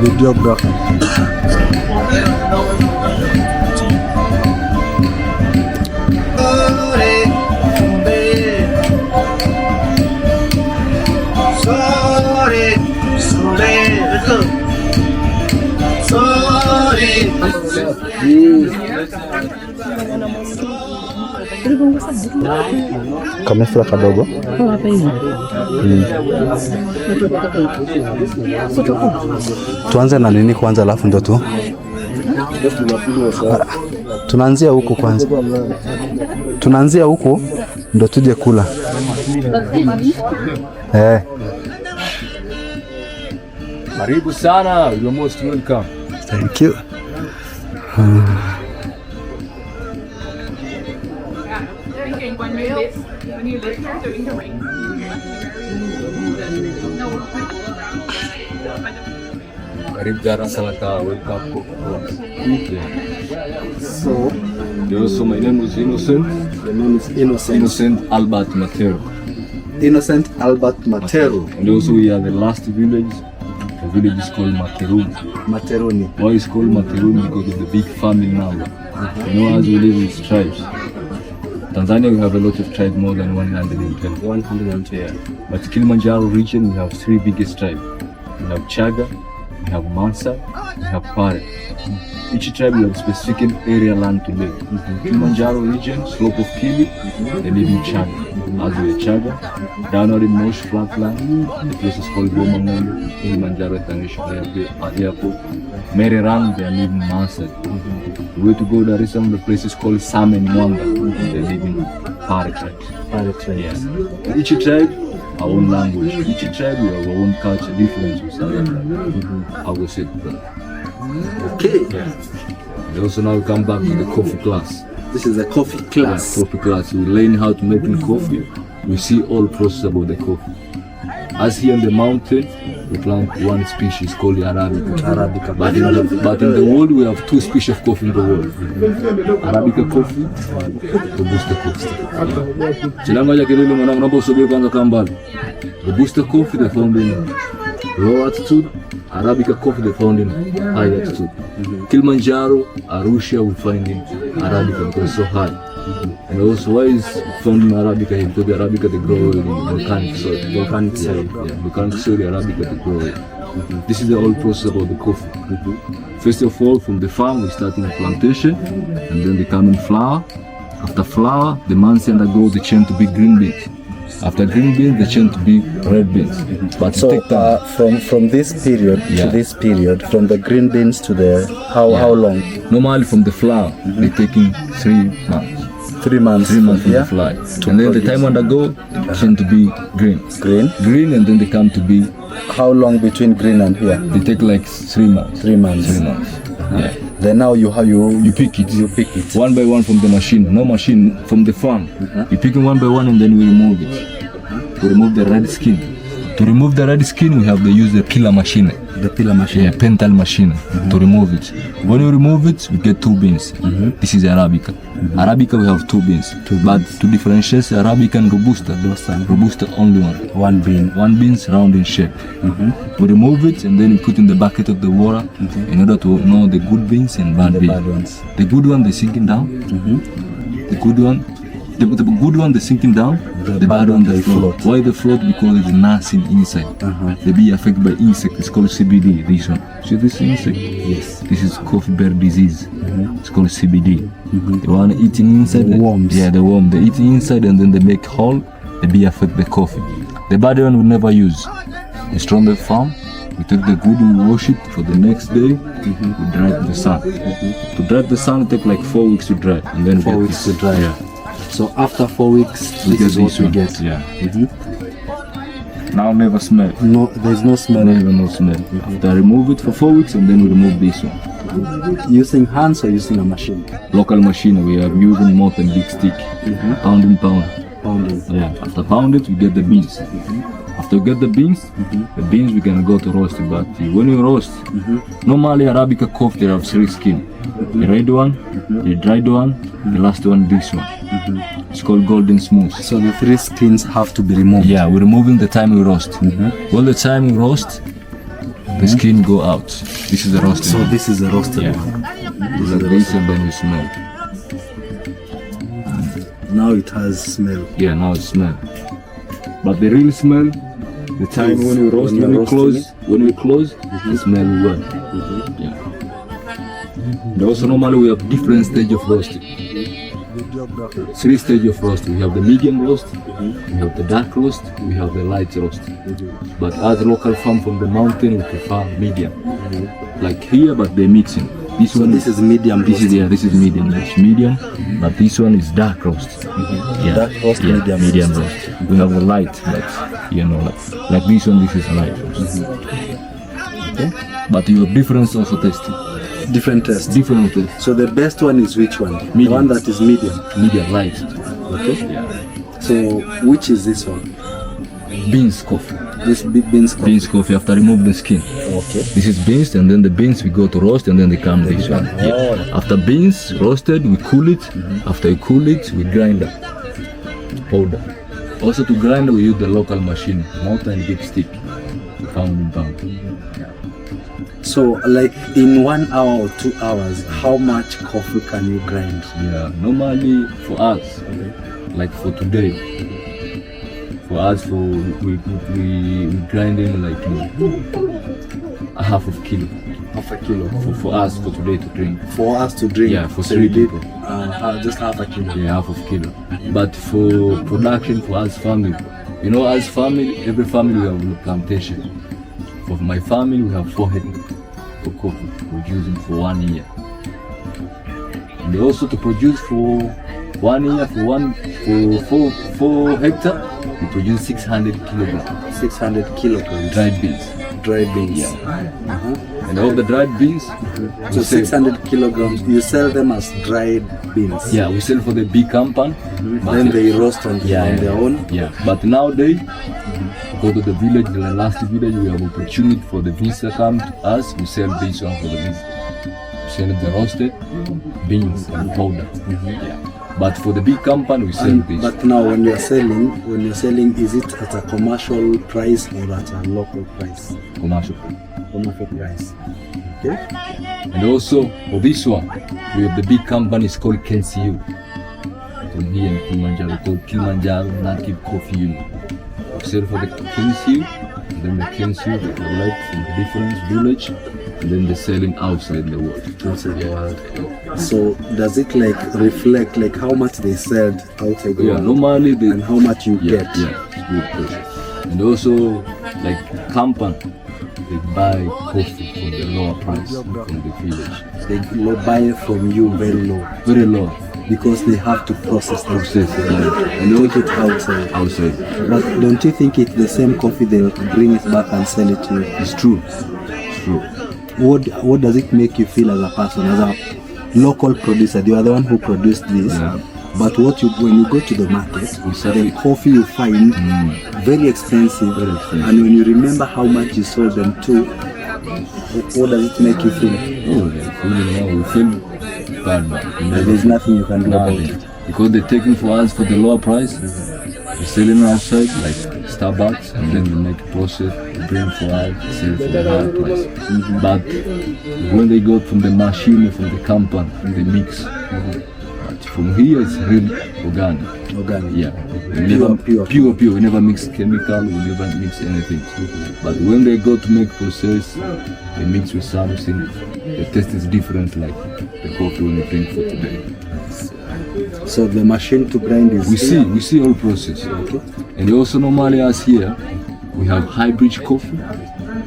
Videographer. Kamefla kadogo. Tuanze na nini kwanza alafu ndo tu tunaanzia huko kwanza. Tunaanzia huko ndo tuje kula. Karibu sana, you're most welcome. Thank you. Karibu jara salaka, welcome. So, my name is Innocent. Your name is Innocent. Innocent Albert Materuni. Innocent Albert Materuni. And also we are the last village. The village is called Materuni. Materuni. Why is called Materuni? Because of the big family number. You know, as we live with tribes. Tanzania, we have a lot of tribes, more than 110. 110. But Kilimanjaro region, we have three biggest tribes. We have Chaga, we have Mansa, we have Pare. Each tribe will have specific area land to live. Kilimanjaro region, slope of Kili, they live in Chaga. As we are Chaga, downward in Moshi flatland, the place is called Gomangondo, Kilimanjaro International Airport. Mererang, they live in Mansa. The way to go there is some of the places called Sam and Mwanga, they live in Pare tribes. Pare tribe. Yes. Each tribe, our own language. Each tribe, we have our own culture, difference with other tribes. I will say that. Okay. Yeah. And also now we come back to the coffee class. This is a coffee class. Yeah, coffee class. We learn how to make coffee. We see all process about the coffee. As here in the mountain, we plant one species called Arabica. But in the world, we have two species of coffee in the world. Arabica coffee, Robusta coffee. Chilanga kelele mwanangu naomba usogee kwanza kambali. Robusta coffee they found in low altitude. Arabica coffee they found in high altitude. Kilimanjaro, Arusha we find in Arabica because it's so high. And also why is found in Arabica here? Because the Arabica they grow in volcanic soil. Volcanic soil. Yeah, volcanic soil, the Arabica they grow in. This is the whole process about the coffee. First of all, from the farm we start in the plantation, and then they come in flower. After flower, the months undergo the change to be green beans. After green beans, they change to be red beans. But so from this period to this period, from the green beans to the how long? Normally from the flower, they taking 3 months. 3 months. 3 months from the fly. And then the time undergo, it change to be green. Green, and then they come to be. How long between green and here? They take like 3 months. 3 months. 3 months. Yeah. Then now you pick it. You pick it one by one from the machine. No machine from the farm. You pick it one by one and then we remove it. We remove the red skin. To remove the red skin, we have to use the peeler machine. The pillar machine. Yeah, pental machine to remove it. When you remove it, we get 2 beans. This is Arabica. Arabica we have 2 beans. But to differentiate Arabica and Robusta, Robusta only one. 1 bean. 1 beans round in shape. We remove it and then we put in the bucket of the water in order to know the good beans and bad beans. The good one they sinking down. The good one. The good one they sinking down, the bad one they float. Why they float? Because there's nothing inside. They be affected by insect. It's called CBD. This one. See this insect? Yes. This is coffee bear disease. It's called CBD. The one eating inside. The worms. Yeah, the worm. They eating inside and then they make hole. They be affect the coffee. The bad one we never use. It's from the farm. We take the good, we wash it for the next day. We dry it in the sun. To dry the sun, it take like 4 weeks to dry, and then 4 weeks to dry. Yeah. So after 4 weeks, this is what we get. Yeah. Now never smell. No, there's no smell. Never no smell. After I remove it for 4 weeks and then we remove this one. Using hands or using a machine? Local machine. We are using more than big stick. Pounding. Pounding. Yeah. After pound it, we get the beans. After you get the beans we can go to roast it. But when you roast, normally Arabica coffee they have 3 skin. The red one, the dried one, the last one this one. It's called golden smooth. So the 3 skins have to be removed. Yeah, we're removing the time we roast. All the time we roast, the skin go out. This is the roasted. So one. this is the roasted one. It's like this and then you smell. Now it has smell. Yeah, now it smell. But the real smell, the time when we roast, when we close, the smell well. Yeah. And also normally we have different stage of roasting. 3 stages of roast. We have the medium roast, we have the dark roast, we have the light roast. But as local farm from the mountain, we prefer medium. Like here, but they're mixing. This one. This is medium. This is medium. It's medium, but this one is dark roast. Yeah. Dark roast, medium roast. We have the light, but like this one. This is light roast. Okay. But you have different also tasting. Different taste. Different taste. So the best one is which one? Medium. The one that is medium. Medium light. Okay. Yeah. So which is this one? Beans coffee. This beans coffee. Beans coffee after remove the skin. Okay. This is beans, and then the beans we go to roast, and then they come this one. Yeah. After beans roasted, we cool it. After we cool it, we grind up powder. Also to grind, we use the local machine, mortar and big stick, pound. So like in 1 hour or 2 hours, how much coffee can you grind? Yeah, normally for us, like for today, for us, we grinding like a half of kilo. Half a kilo. For us for today to drink. For us to drink. Yeah, for so 3 you did, people. just half a kilo. Yeah, half of kilo. But for production for us family, as family, every family we have a plantation. For my family, we have 4 hectares for coffee, producing for 1 year. And also to produce for 1 year, for 4 hectares, we produce 600 kilograms. 600 kilograms. Dried beans. Dried beans. Yeah. And all the dried beans. So 600 kilograms, you sell them as dried beans. Yeah, we sell for the big company. Then they roast on their own. Yeah, but nowadays, go to the village, the last village, we have opportunity for the visitor come to us, we sell this one for the visitor. We sell the roasted beans and powder. Yeah. But for the big company, we sell this. But now when you're selling, is it at a commercial price or at a local price? Commercial. Commercial price. Okay. And also for this one, we have the big company, it's called KNCU. From here in Kilimanjaro, called Kilimanjaro Native Coffee Union. We sell for the KNCU, and then the KNCU they collect from the different village, and then they're selling outside the world. Outside the world. So does it like reflect like how much they sell outside the world? Normally they, and how much you get? Yeah, it's good question. And also like company, they buy coffee for the lower price from the village. They buy it from you very low. Very low. Because they have to process it and take it outside. But don't you think it's the same coffee they'll bring it back and sell it to you? It's true. It's true. What does it make you feel as a person, as a local producer? You are the one who produced this. Yeah. But when you go to the market, the coffee you find very expensive. And when you remember how much you sold them to, What does it make you feel? We feel bad, but There's nothing you can do about it. because they're taking for us for the lower price. We're selling outside like Starbucks, and then we make a process, bring for us, sell for the higher price. But when they go from the machine, from the company, they mix. But from here, it's real organic. Organic. Yeah, we never pure. We never mix chemical. We never mix anything. But when they go to make process, they mix with something. The taste is different, like the coffee when you drink for today. So the machine to grind is We see all process. Okay. And also normally as here, we have hybrid coffee,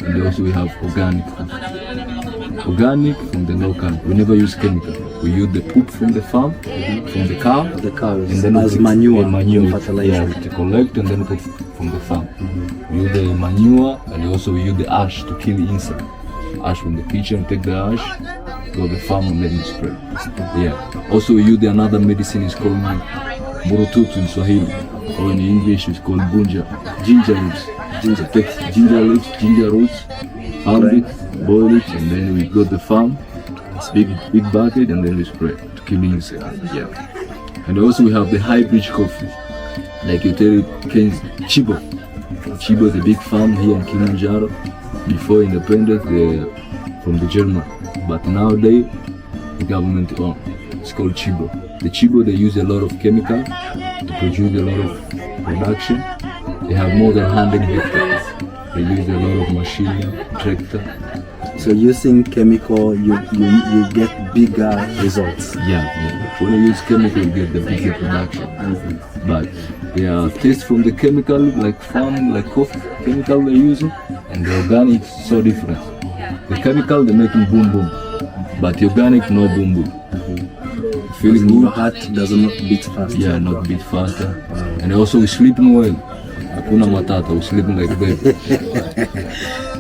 and also we have organic coffee. Organic from the local. We never use chemical. We use the poop from the farm, from the cow. the cows And then as we manure, fertilizer. fertilizer. Yeah, we collect and then put from the farm. We use the manure, and also we use the ash to kill insect. Ash from the kitchen, take the ash, go to the farm and then we spray. Yeah. Also we use another medicine is called Murututu in Swahili, or in English it's called bunja, ginger leaves. Take ginger leaves, ginger roots, pound it, boil it, and then we go to the farm. It's big bucket, and then we spray to kill insect. Yeah. And also we have the hybrid coffee, like you tell it, Chibo. Chibo is a big farm here in Kilimanjaro. Before independence, they're from the German, but nowadays the government owned. It's called Chibo. The Chibo, they use a lot of chemical to produce a lot of production. They have more than 100 hectares. They use a lot of machine, tractor. So using chemical, you get bigger results. Yeah. When you use chemical, you get the bigger production. But they are taste from the chemical, like farm, like coffee chemical they use, and the organic is so different. The chemical they making boom boom, but the organic no boom boom. Feel Your good. heart does not beat fast. Yeah, not beat faster. And also we sleeping well. Hakuna matata, we sleeping like baby.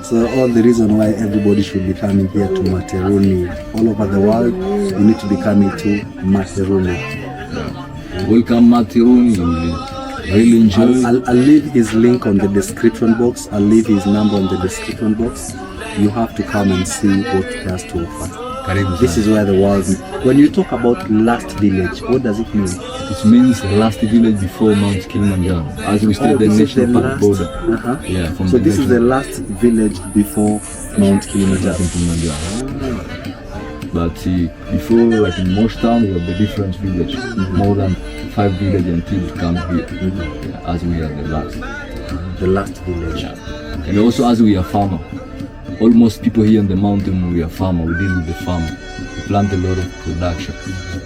So all the reason why everybody should be coming here to Materuni, all over the world, you need to be coming to Materuni. Welcome Materuni. Really enjoy. I'll leave his link on the description box. I'll leave his number on the description box. You have to come and see what he has to offer. Karibu This sana. is where the world. When you talk about last village, what does it mean? It means the last village before Mount Kilimanjaro, as we stay the this is national the park last- border. Uh-huh. Yeah, from So the this is the national last village before Mount Kilimanjaro. Kilimanjaro. But before, like in Moshi town, we have the different village, more than 5 villages until we come here, yeah, as we are the last. The last village. Yeah. And also as we are farmer, almost people here in the mountain, we are farmer, we deal with the farm. We plant a lot of production.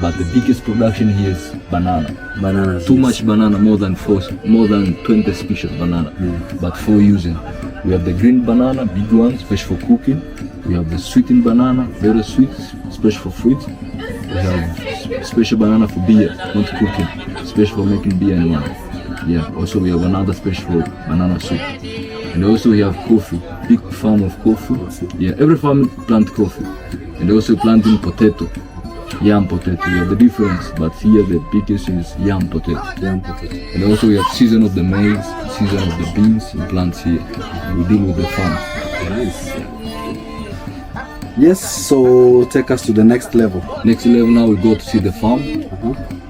But the biggest production here is banana. Bananas. Too much banana, more than 20 species of banana, but for using. We have the green banana, big one, special for cooking. We have the sweetened banana, very sweet, special for fruit. We have special banana for beer, not cooking, special for making beer and wine. Yeah, also we have another special for banana soup. And also we have coffee, big farm of coffee. Yeah, every farm plant coffee. And also planting potato, yam potato. We have the difference, but here the biggest is yam potato. Yam potato. And also we have season of the maize, season of the beans and plants here. We deal with the farm. Nice. Yes, so take us to the next level. Next level now we go to see the farm.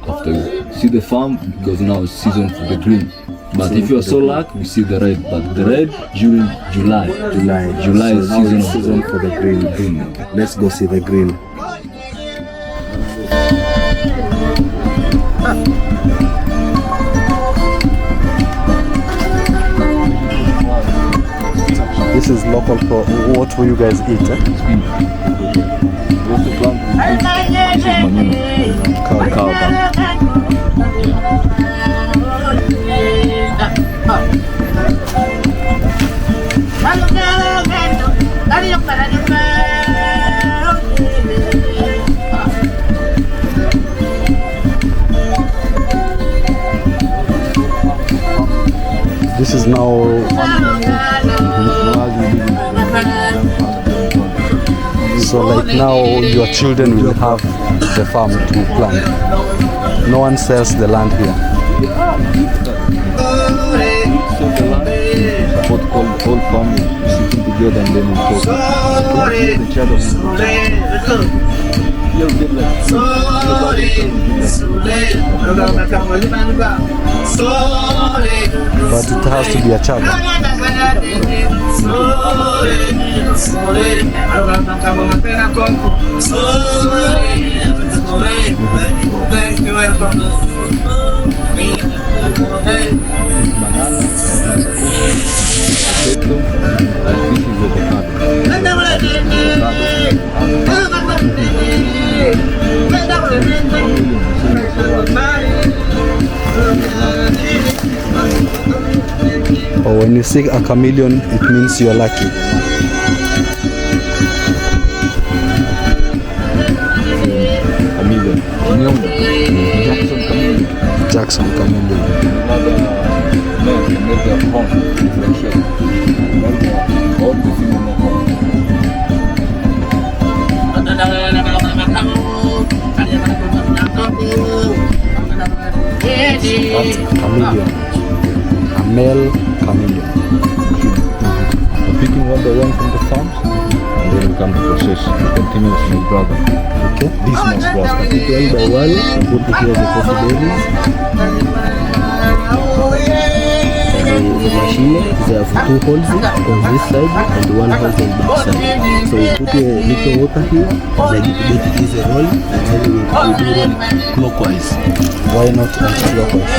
After we see the farm, because now it's season for the green. But if you are so lucky, we see the red. But the red during July. July So is now season it's of season for the green. green. Let's go see the green. This is local for what will you guys eat? Cow dung. This is now. So like now your children will have the farm to plant. No one sells the land here. Support all farmers sitting together and then we talk. Okay? The chat of you'll get like but it has to be a chat. Or when you see a chameleon, it means you're lucky. Chameleon. Jackson chameleon. Another man can make their horn differentiate. All the female horn. That's chameleon. A male chameleon. Picking one by one from the farms, and then we come to process. We continue with my brother. Okay. This my brother. Pick one by one, put here the coffee berries. The machine, they have two holes on this side and one hole on that side. So we put a little water here, like it is a roll, and then we do roll clockwise. Why not anti-clockwise?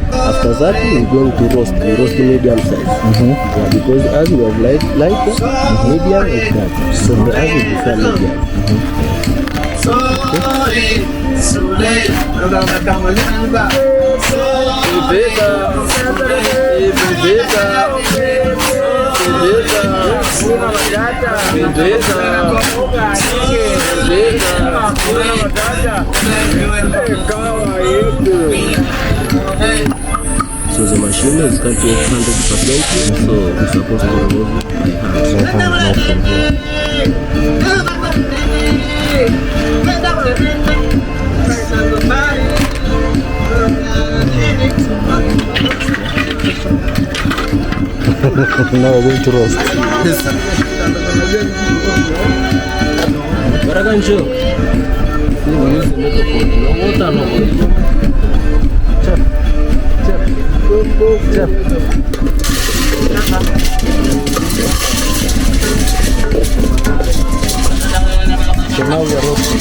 After that, we're going to roast. We roast medium size. Yeah, because as we have lighter, medium and dark. So the as we prefer medium. So the machine is cut to 100%, so we're supposed to remove it by hand. Now we're going to roast. But I can show. See, we use the little pot. No water, no oil. So now we are roasting.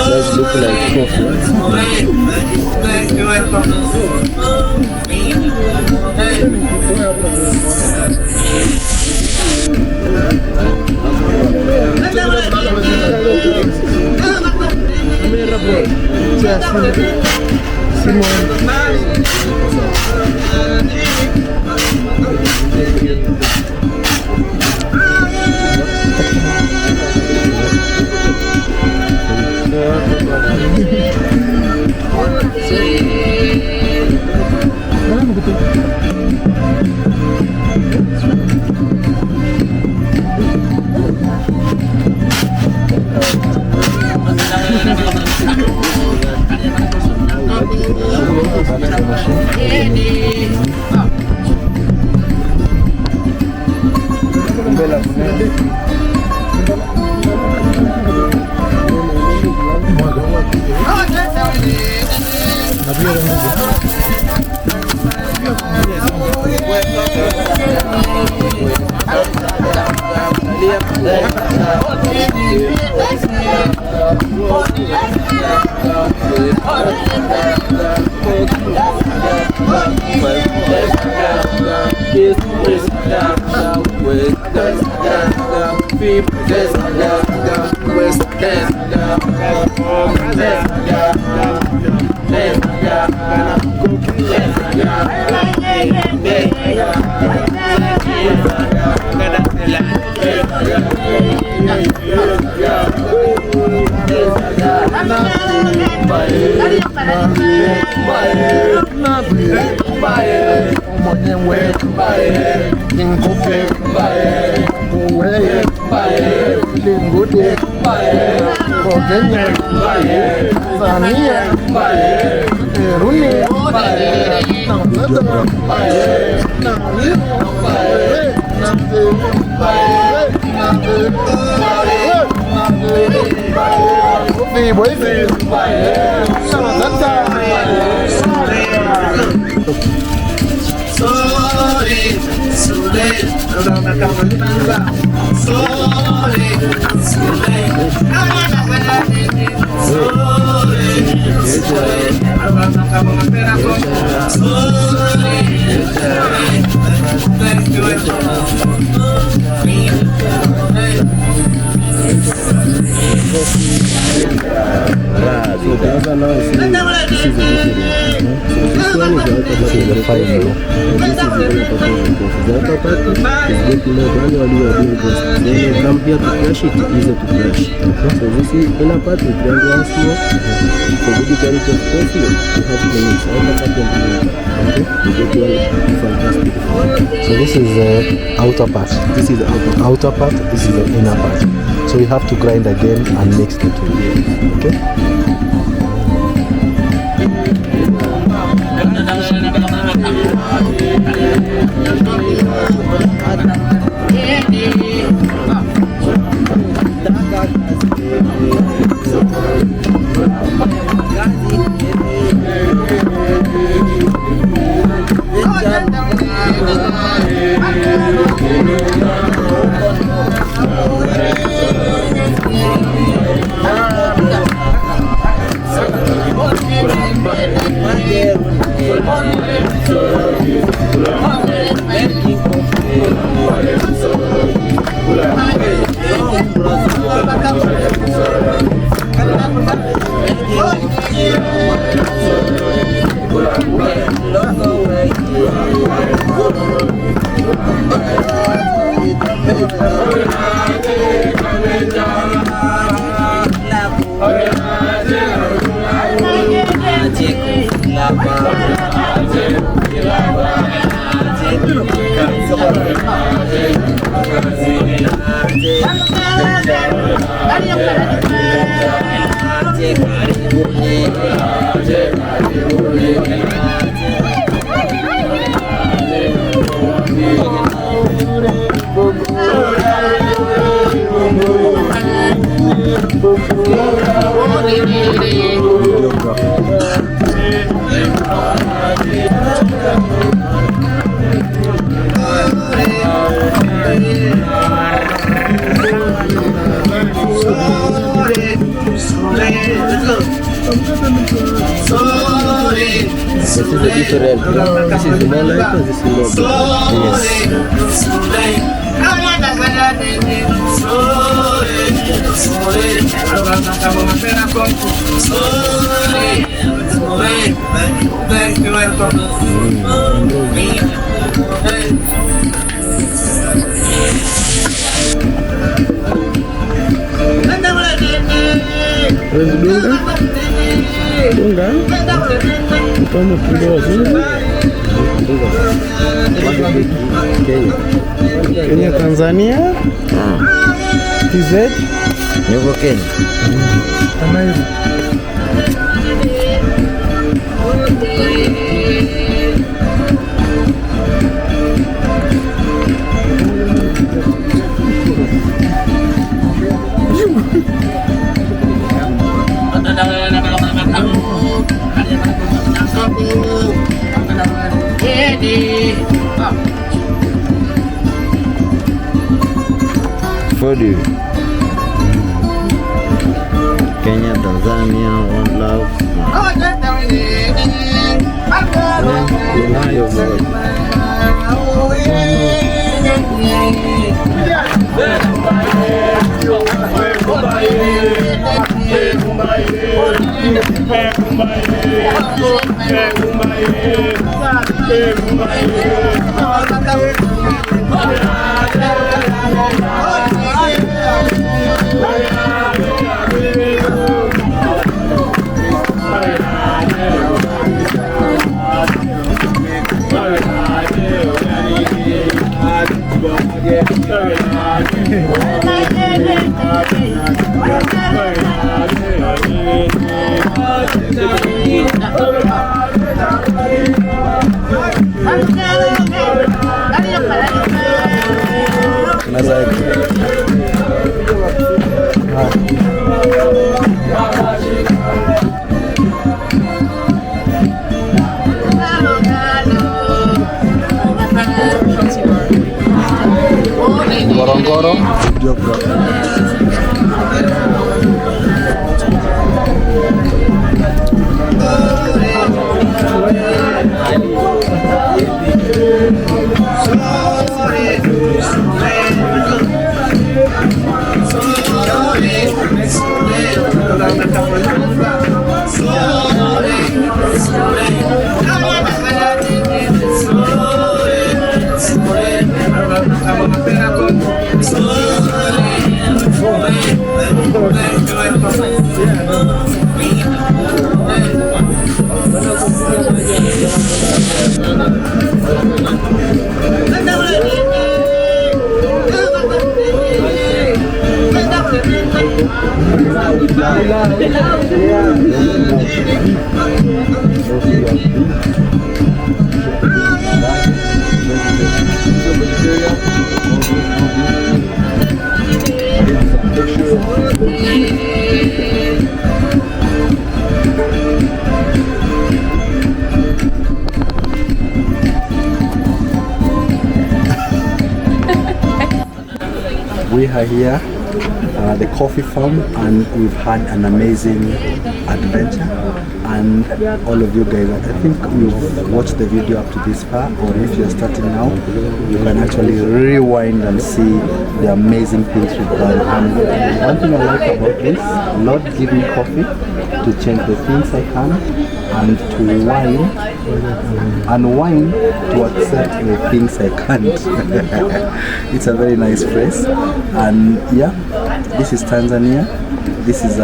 Let's look like coffee. Tanzania, Materuni, so the other now is this is a so this one is the outer part of the final. This is the inner part of the coffee. The outer part is going to know manually you are doing this. Then you come here to crush it, easier to crush. So this is inner part, we grind once more. For good quality of coffee, you have to mix outer part and the inner part. Okay? You get one fantastic. So this is the outer part. This is the outer part, this is the inner part. So you have to grind again and mix the two. Okay? This is the different. This is more light or this is more dark? Kenya, Tanzania, TZ, Yuko Kenya. Food. Kenya, Tanzania, one love. Gorongoro. We are here the coffee farm, and we've had an amazing adventure, and all of you guys, I think you've watched the video up to this far, or if you're starting now, you can actually rewind and see the amazing things we've done. And one thing I like about this, Lord give me coffee to change the things I can, and to wine to accept the things I can't. It's a very nice phrase. And yeah, this is Tanzania. This is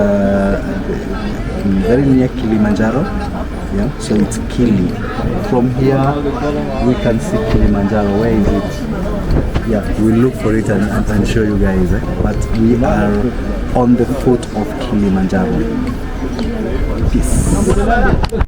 very near Kilimanjaro. Yeah, so it's Kili. From here we can see Kilimanjaro. Where is it? yeah, we'll look for it and show you guys. But we are on the foot of Kilimanjaro. Peace.